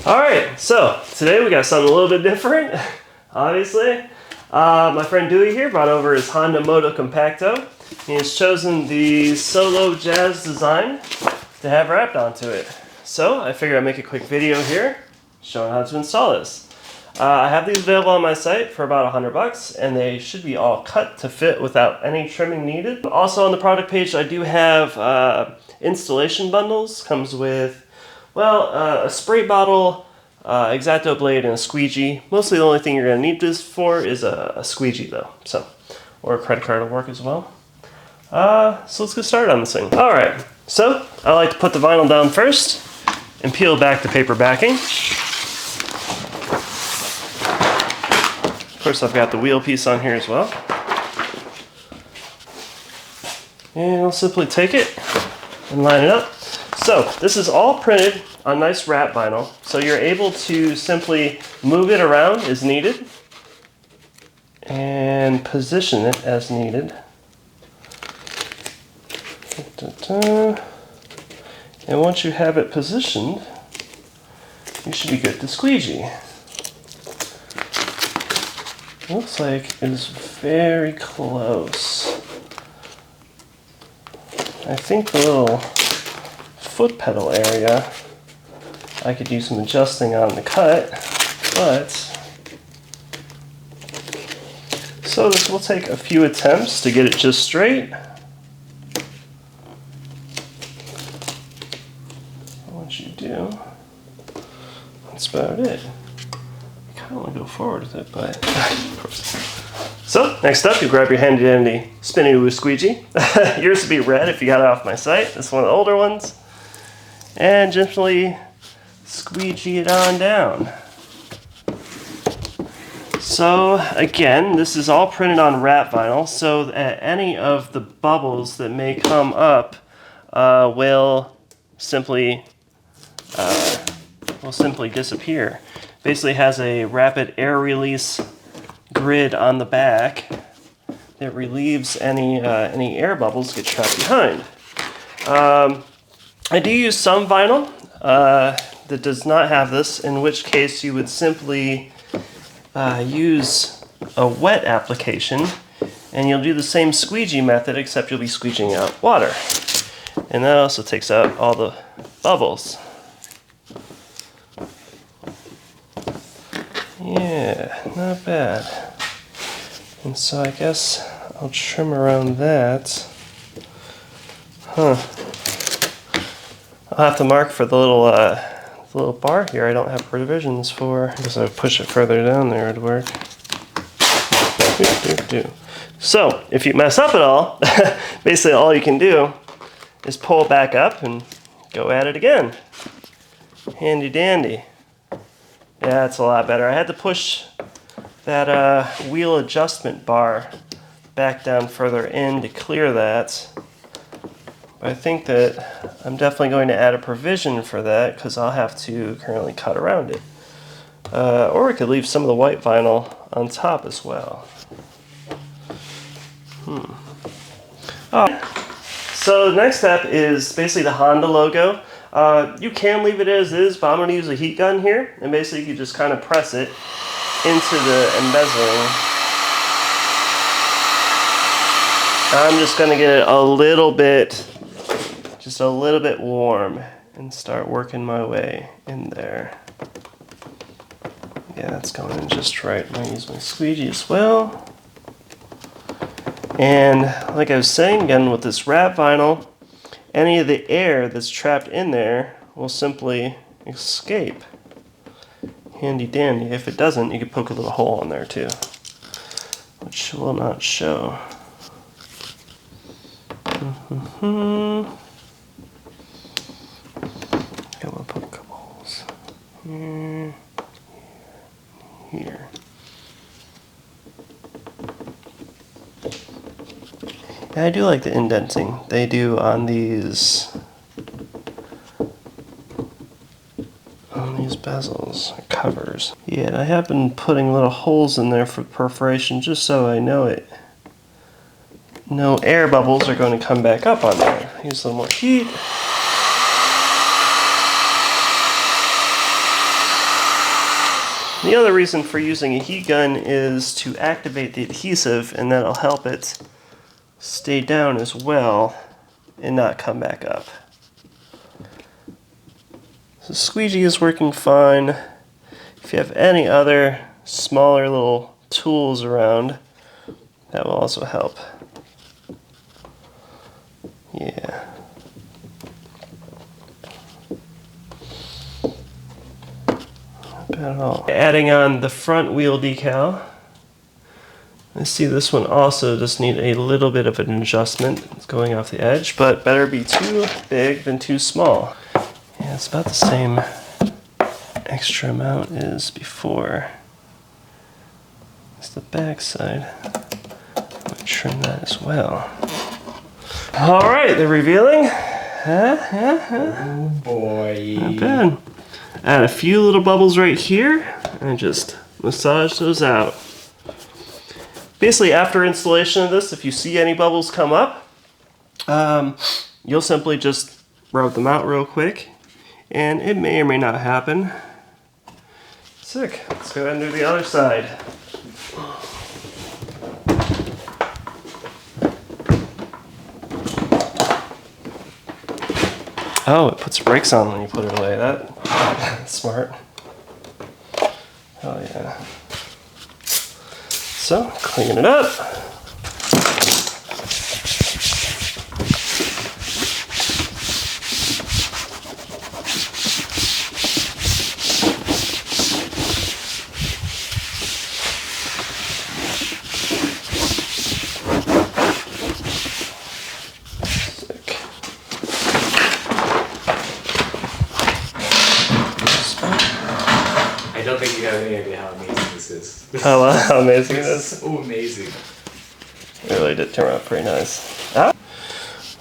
Alright, so today we got something a little bit different, obviously. My friend Dewey here brought over his Honda Motocompacto. He has chosen the Solo Jazz design to have wrapped onto it. So I figured I'd make a quick video here showing how to install this. I have these available on my site for about $100 and they should be all cut to fit without any trimming needed. Also on the product page I do have installation bundles. Comes with a spray bottle, X-Acto blade, and a squeegee. Mostly the only thing you're going to need this for is a squeegee though, or a credit card will work as well. So let's get started on this thing. Alright, so I like to put the vinyl down first and peel back the paper backing. Of course I've got the wheel piece on here as well. And I'll simply take it and line it up. So this is all printed on nice wrap vinyl, so you're able to simply move it around as needed and position it as needed. And once you have it positioned, you should be good to squeegee. Looks like it's very close. I think the little foot pedal area I could do some adjusting on the cut, but so this will take a few attempts to get it just straight. Once you do, that's about it. I kind of want to go forward with it, but of course. So next up, you grab your handy dandy spinny woo squeegee. Yours would be red if you got it off my site. This is one of the older ones. And gently squeegee it on down. So again, this is all printed on wrap vinyl, so that any of the bubbles that may come up will simply disappear. Basically has a rapid air release grid on the back that relieves any air bubbles get trapped behind. I do use some vinyl that does not have this, in which case you would simply use a wet application and you'll do the same squeegee method, except you'll be squeegeeing out water. And that also takes out all the bubbles. Yeah, not bad. And so I guess I'll trim around that. I'll have to mark for the little bar here I don't have provisions for. I guess I would push it further down there, it'd work. So, if you mess up at all, basically all you can do is pull back up and go at it again. Handy dandy. Yeah, that's a lot better. I had to push that wheel adjustment bar back down further in to clear that. I think that I'm definitely going to add a provision for that because I'll have to currently cut around it. Or we could leave some of the white vinyl on top as well. So the next step is basically the Honda logo. You can leave it as is, but I'm going to use a heat gun here. And basically you just kind of press it into the embezzling. I'm just going to get it a little bit warm and start working my way in there. Yeah, that's going in just right. I'm going to use my squeegee as well. And like I was saying, again, with this wrap vinyl, any of the air that's trapped in there will simply escape. Handy dandy. If it doesn't, you can poke a little hole in there too, which will not show. I'm gonna put a couple holes here. Yeah, I do like the indenting they do on these bezels or covers. Yeah, and I have been putting little holes in there for perforation just so I know it. No air bubbles are going to come back up on there. Use a little more heat. The other reason for using a heat gun is to activate the adhesive, and that'll help it stay down as well and not come back up. So squeegee is working fine. If you have any other smaller little tools around, that will also help. Yeah. Not bad at all. Adding on the front wheel decal. I see this one also just need a little bit of an adjustment. It's going off the edge, but better be too big than too small. Yeah, it's about the same extra amount as before. It's the back side. I'm going to trim that as well. Alright, the revealing. Oh boy. Not bad. Add a few little bubbles right here and just massage those out. Basically, after installation of this, if you see any bubbles come up, you'll simply just rub them out real quick, and it may or may not happen. Sick. Let's go ahead and do the other side. Oh, it puts brakes on when you put it away. That's smart. Oh yeah. So, clean it up. I don't think you have any idea how amazing this is. Oh, wow, how amazing it is. So amazing. It really did turn out pretty nice.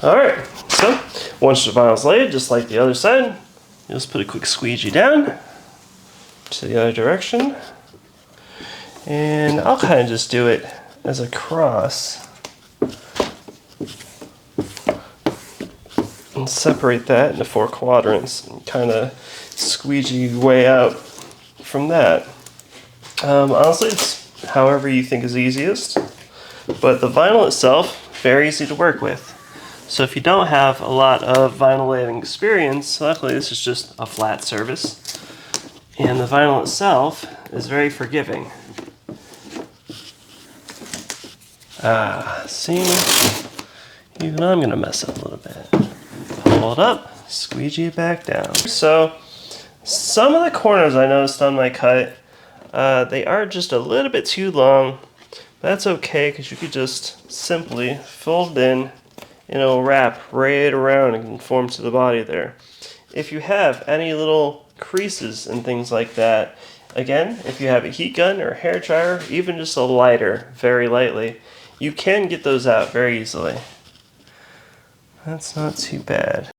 Alright, so once the vinyl's laid, just like the other side, you'll just put a quick squeegee down to the other direction. And I'll kind of just do it as a cross. And separate that into 4 quadrants and kind of squeegee your way out from that. Honestly, it's however you think is easiest, but the vinyl itself, very easy to work with. So if you don't have a lot of vinyl laying experience, luckily this is just a flat surface, and the vinyl itself is very forgiving. See? Even I'm gonna mess up a little bit. Pull it up, squeegee it back down. So, some of the corners I noticed on my cut, they are just a little bit too long. That's okay, because you could just simply fold it in and it'll wrap right around and conform to the body there. If you have any little creases and things like that, again, if you have a heat gun or a hair dryer, even just a lighter, very lightly, you can get those out very easily. That's not too bad.